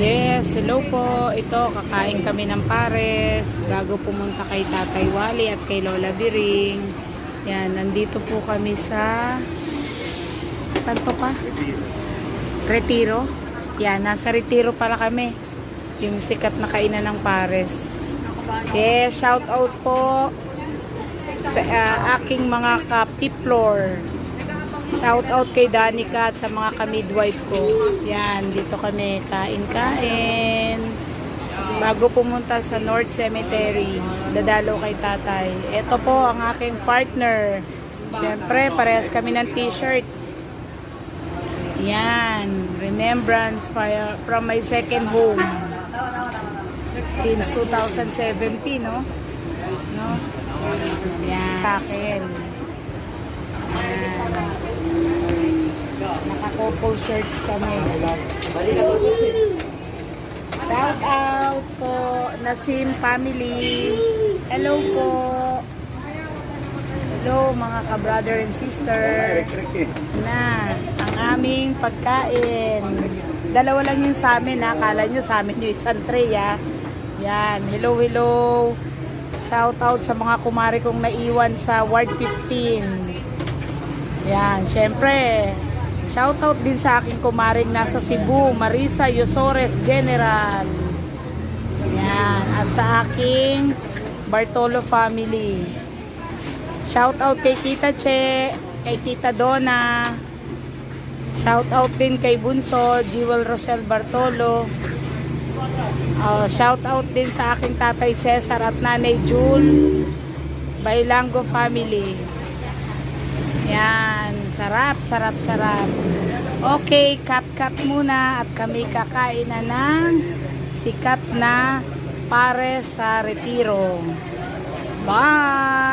Yes, hello po. Ito, kakain kami ng pares bago pumunta kay Tatay Wally at kay Lola Biring. Yan, nandito po kami sa... Saan to pa? Retiro. Yan, nasa Retiro pala kami. Yung sikat na kainan ng pares. Yes, shout out po sa aking mga ka-piplor. Shout out kay Danica at sa mga ka-midwife ko. Yan, dito kami kain-kain. Bago pumunta sa North Cemetery, dadalo kay tatay. Ito po ang aking partner. Siyempre, parehas kami ng t-shirt. Yan, remembrance from my second home. Since 2017, no? Yan, sa akin. Yan. Naka-couple shirts kami. Shout out po Nasim family. Hello po. Hello mga ka-brother and sister. Na ang aming pagkain. Dalawa lang yung sa amin ha. Akala nyo sa amin yung isang tray ha. Yan. Hello, hello. Shout out sa mga kumari kong naiwan sa Ward 15. Yan. Syempre, shout out din sa aking kumaring nasa Cebu, Marisa Yosores General. Yan. At sa aking Bartolo family. Shout out kay Tita Che, kay Tita Donna. Shout out din kay Bunso, Jewel Rosel Bartolo. Shout out din sa aking Tatay Cesar at Nanay June Bailango family. Yan, sarap, sarap, sarap. Okay, cut muna at kami kakain na ng sikat na pares sa Retiro. Bye!